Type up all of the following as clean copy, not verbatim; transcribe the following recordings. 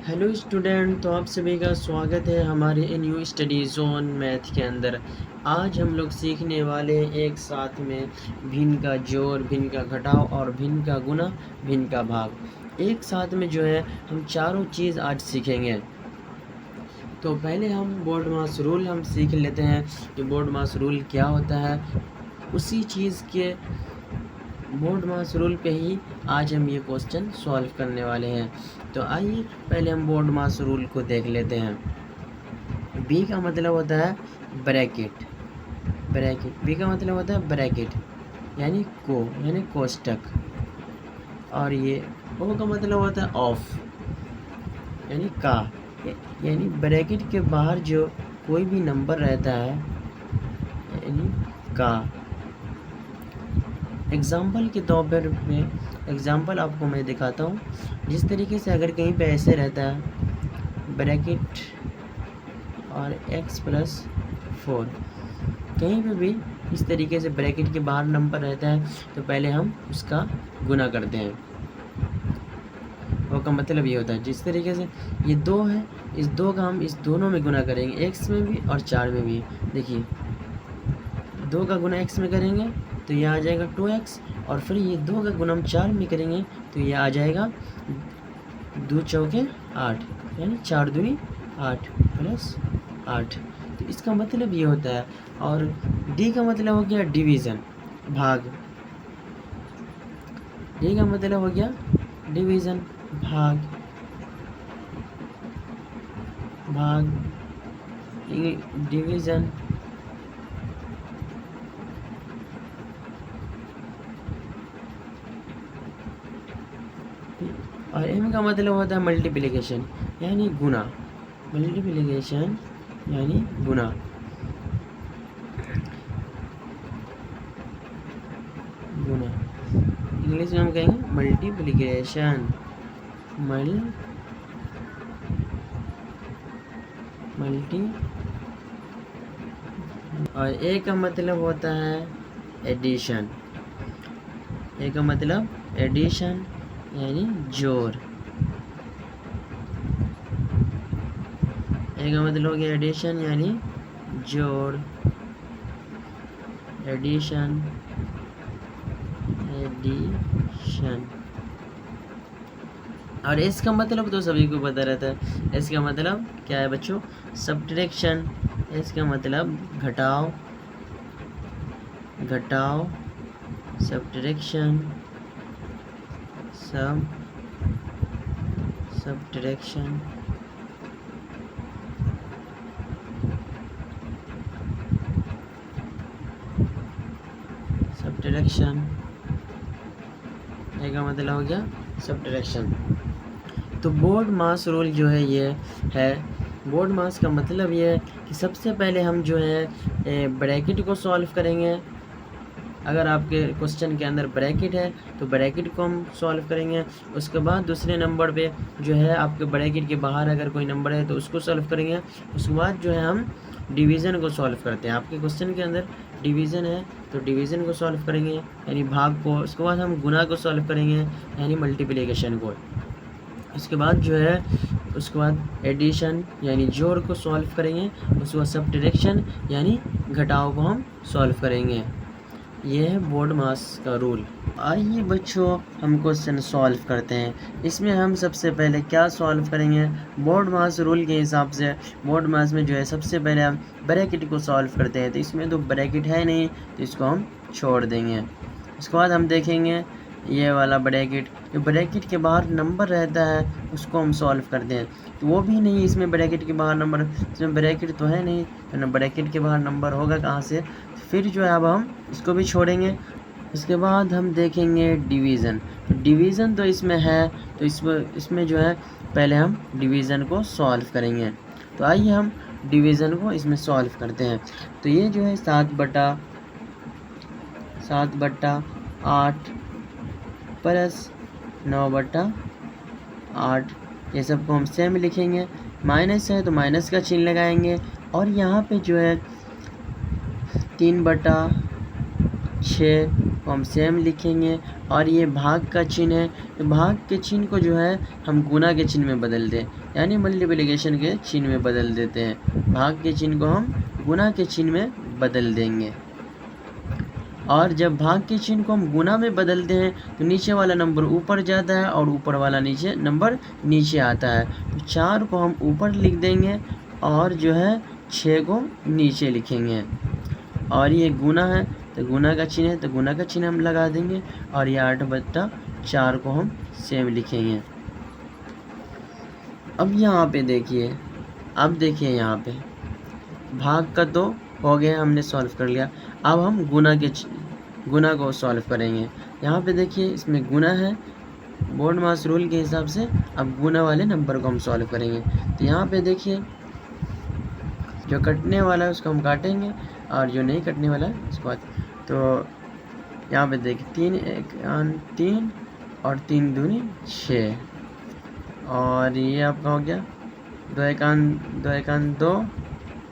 Hello student, तो आप सभी का स्वागत है हमारे न्यू स्टडी जोन मैथ के अंदर। आज हम लोग सीखने वाले हैं एक साथ में भिन्न का जोड़, भिन्न का घटाव और भिन्न का गुना, भिन्न का भाग। एक साथ में जो है हम चारों चीज़ आज सीखेंगे। तो पहले हम बोर्ड मास रूल हम सीख लेते हैं कि बोर्ड मास रूल क्या होता है। उसी चीज़ के बोर्ड मास रूल पे ही आज हम ये क्वेश्चन सॉल्व करने वाले हैं। तो आइए पहले हम बोर्ड मास रूल को देख लेते हैं। बी का मतलब होता है ब्रैकेट। बी का मतलब होता है ब्रैकेट यानी कोष्टक। और ये ओ का मतलब होता है ऑफ यानी का, यानी ब्रैकेट के बाहर जो कोई भी नंबर रहता है यानी का। एग्ज़ाम्पल के तौर पर एग्ज़ाम्पल आपको मैं दिखाता हूँ। जिस तरीके से अगर कहीं पे ऐसे रहता है ब्रैकेट और x+4, कहीं पे भी इस तरीके से ब्रैकेट के बाहर नंबर रहता है तो पहले हम उसका गुना करते हैं। वो का मतलब ये होता है जिस तरीके से ये 2 है, इस 2 का हम इस दोनों में गुना करेंगे, x में भी और 4 में भी। देखिए 2 का गुना x में करेंगे तो ये आ जाएगा 2x, और फिर ये 2 का गुना हम 4 में करेंगे तो ये आ जाएगा 2 चौके 8 यानी 4 दूनी 8 प्लस 8। तो इसका मतलब ये होता है। और डी का मतलब हो गया डिवीज़न, भाग। डी का मतलब हो गया डिवीज़न, भाग। डिवीज़न। और एम का मतलब होता है मल्टीप्लिकेशन यानी गुना। मल्टीप्लिकेशन यानी गुना। गुना इंग्लिश में हम कहेंगे मल्टीप्लिकेशन। और ए का मतलब होता है एडिशन। ए का मतलब एडिशन यानी जोड़। ए का मतलब हो गया एडिशन यानी जोड़। एडिशन। और इसका मतलब तो सभी को पता रहता है। इसका मतलब क्या है बच्चों? सब्ट्रैक्शन। इसका मतलब घटाव, सब्ट्रैक्शन, सब्ट्रैक्शन। का मतलब हो गया सब्ट्रैक्शन। तो बोर्ड मास रूल जो है ये है, बोर्ड मास का मतलब ये है कि सबसे पहले हम जो है ब्रैकेट को सॉल्व करेंगे। अगर आपके क्वेश्चन के अंदर ब्रैकेट है तो ब्रैकेट को हम सॉल्व करेंगे। उसके बाद दूसरे नंबर पे जो है आपके ब्रैकेट के बाहर अगर कोई नंबर है तो उसको सॉल्व करेंगे। उसके बाद जो है हम डिवीज़न को सॉल्व करते हैं। आपके क्वेश्चन के अंदर डिवीज़न है तो डिवीज़न को सॉल्व करेंगे यानी भाग को। उसके बाद हम गुना को सॉल्व करेंगे यानी मल्टीप्लिकेशन को। उसके बाद जो है उसके बाद एडिशन यानी जोड़ को सॉल्व करेंगे। उसके बाद सब्ट्रैक्शन यानी घटाव को हम सॉल्व करेंगे। यह है बोर्ड मास का रूल। आइए बच्चों हम क्वेश्चन सॉल्व करते हैं। इसमें हम सबसे पहले क्या सॉल्व करेंगे? बोर्ड मास रूल के हिसाब से बोर्ड मास में जो है सबसे पहले हम ब्रैकेट को सॉल्व करते हैं। तो इसमें तो ब्रैकेट है नहीं तो इसको हम छोड़ देंगे। उसके बाद हम देखेंगे ये वाला ब्रैकेट, जो ब्रैकेट के बाहर नंबर रहता है उसको हम सॉल्व करते हैं। तो वो भी नहीं, इसमें ब्रैकेट के बाहर नंबर, इसमें ब्रैकेट तो है नहीं तो न ब्रैकेट के बाहर नंबर होगा कहाँ से? फिर जो है अब हम इसको भी छोड़ेंगे। उसके बाद हम देखेंगे डिवीज़न। डिवीज़न तो इसमें है तो इसमें जो है पहले हम डिवीज़न को सॉल्व करेंगे। तो आइए हम डिवीज़न को इसमें सॉल्व करते हैं। तो ये जो है 7/8 प्लस 9/8, ये सबको हम सेम लिखेंगे। माइनस है तो माइनस का चिन्ह लगाएंगे। और यहाँ पे जो है 3/6 को हम सेम लिखेंगे। और ये भाग का चिन्ह है तो भाग के चिन्ह को जो है हम गुना के चिन्ह में बदल दें। यानी मल्टीप्लिकेशन के चिन्ह में बदल देते हैं। भाग के चिन्ह को हम गुना के चिन्ह में बदल देंगे। और जब भाग के चिन्ह को हम गुना में बदलते हैं तो नीचे वाला नंबर ऊपर जाता है और ऊपर वाला नीचे नंबर नीचे आता है। तो 4 को हम ऊपर लिख देंगे और जो है 6 को नीचे लिखेंगे। और ये गुना है तो गुना का चिन्ह है तो गुना का चिन्ह हम लगा देंगे। और ये 8/4 को हम सेम लिखेंगे। अब यहाँ पे देखिए, अब देखिए यहाँ पे भाग का तो हो गया, हमने सॉल्व कर लिया। अब हम गुना को सॉल्व करेंगे। यहाँ पे देखिए इसमें गुना है, बोर्ड मास रूल के हिसाब से अब गुना वाले नंबर को हम सॉल्व करेंगे। तो यहाँ पे देखिए जो कटने वाला है उसको हम काटेंगे और जो नहीं कटने वाला है उसको तो यहाँ पे देखिए 3 1 3 और 3 दूनी 6 और ये आपका हो गया 2 1 2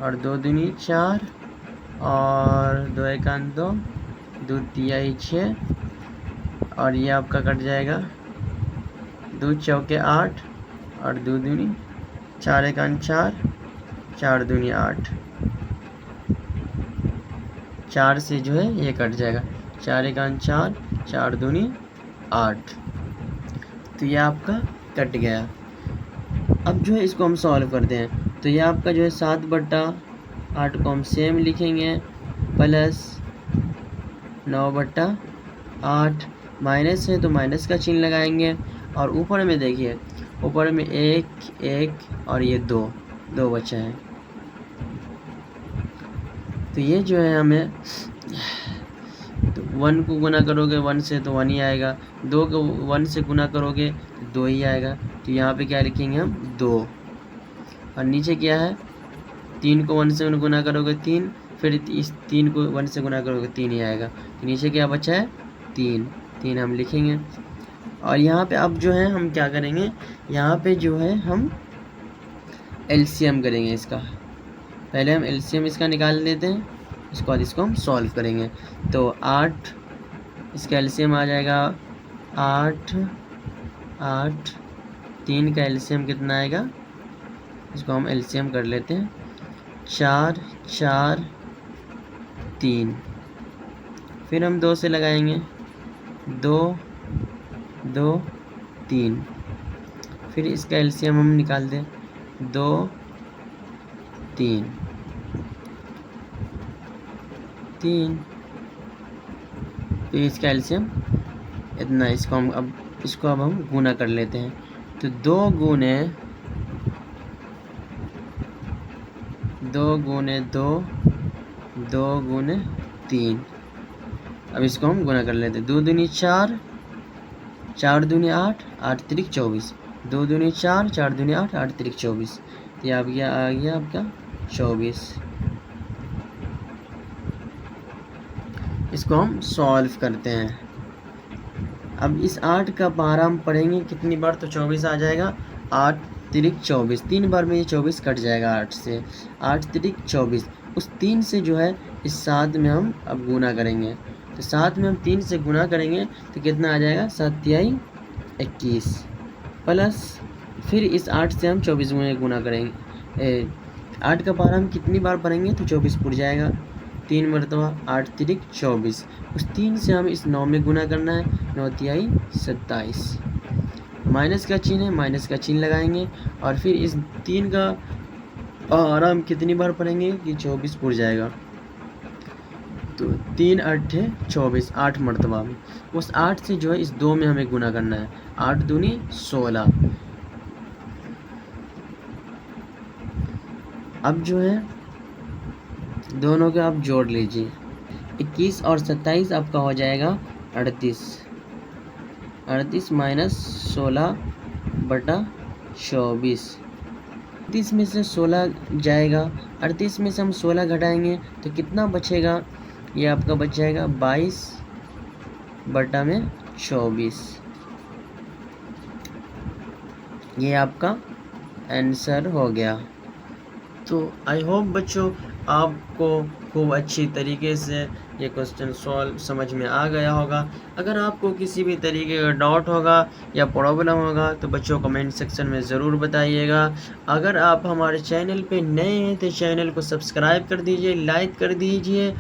और 2 दूनी 4 और 2 1 2 2 तिहाई 6 और ये आपका कट जाएगा 2 चौके 8 और 2 दूनी 4 1 4 4 दूनी 8 4 से जो है ये कट जाएगा 4 1 4 4 दूनी 8। तो ये आपका कट गया। अब जो है इसको हम सॉल्व करते हैं। तो ये आपका जो है 7/8 को हम सेम लिखेंगे प्लस 9/8 माइनस है तो माइनस का चिन्ह लगाएंगे। और ऊपर में देखिए ऊपर में 1 1 और ये 2 बचा है। तो ये जो है हमें तो 1 को गुना करोगे 1 से तो 1 ही आएगा, 2 को 1 से गुना करोगे तो 2 ही आएगा। तो यहाँ पे क्या लिखेंगे हम 2 और नीचे क्या है 3 को 1 से गुना करोगे 3, फिर इस 3 को 1 से गुना करोगे 3 ही आएगा। तो नीचे क्या बचा है 3 हम लिखेंगे। और यहाँ पे अब जो है हम क्या करेंगे, यहाँ पे जो है हम एलसीएम करेंगे इसका। पहले हम एलसीएम इसका निकाल लेते हैं, उसके बाद इसको हम सॉल्व करेंगे। तो 8 इसका एलसीएम आ जाएगा 8 8 3 का एलसीएम कितना आएगा, इसको हम एलसीएम कर लेते हैं 4 4 3। फिर हम 2 से लगाएंगे 2 2 3। फिर इसका एलसीएम हम निकाल दें 2 3 3। फिर इसका एलसीएम इतना, इसको अब हम गुना कर लेते हैं। तो 2 गुने 2 गुने 2 2 गुने 3। अब इसको हम गुना कर लेते हैं। 2 दूनी 4 4 दूनी 8 8 त्रिक 24, 2 दूनी 4 4 दूनी 8 8 त्रिक 24। तो अब यह आ गया आपका 24। इसको हम सॉल्व करते हैं। अब इस 8 का पारा हम पढ़ेंगे कितनी बार तो 24 आ जाएगा। 8 त्रिक 24, 3 बार में ये 24 कट जाएगा 8 से। 8 त्रिक 24, उस 3 से जो है इस 7 में हम अब गुना करेंगे। तो 7 में हम 3 से गुना करेंगे तो कितना आ जाएगा 7 तिहाई 21 प्लस फिर इस 8 से हम 24 में गुना करेंगे। 8 का पारा हम कितनी बार पढ़ेंगे तो 24 पुर जाएगा 3 मरतबा 8 त्रिक 24। उस 3 से हम इस 9 में गुना करना है, 9 तिहाई 27। माइनस का चिन्ह है, माइनस का चिन्ह लगाएंगे और फिर इस 3 का पारा हम कितनी बार पढ़ेंगे कि 24 पुर जाएगा। तो 3 8 24 8 मरतबा में उस 8 से जो है इस 2 में हमें गुना करना है। 8 दूनी 16। अब जो है दोनों के आप जोड़ लीजिए, 21 और 27 आपका हो जाएगा 38। 38 माइनस 16/24। 38 में से 16 जाएगा, 38 में से हम 16 घटाएंगे तो कितना बचेगा, ये आपका बच जाएगा 22/24। ये आपका आंसर हो गया। तो आई होप बच्चों आपको खूब अच्छी तरीके से ये क्वेश्चन सॉल्व समझ में आ गया होगा। अगर आपको किसी भी तरीके का डाउट होगा या प्रॉब्लम होगा तो बच्चों कमेंट सेक्शन में ज़रूर बताइएगा। अगर आप हमारे चैनल पे नए हैं तो चैनल को सब्सक्राइब कर दीजिए, लाइक कर दीजिए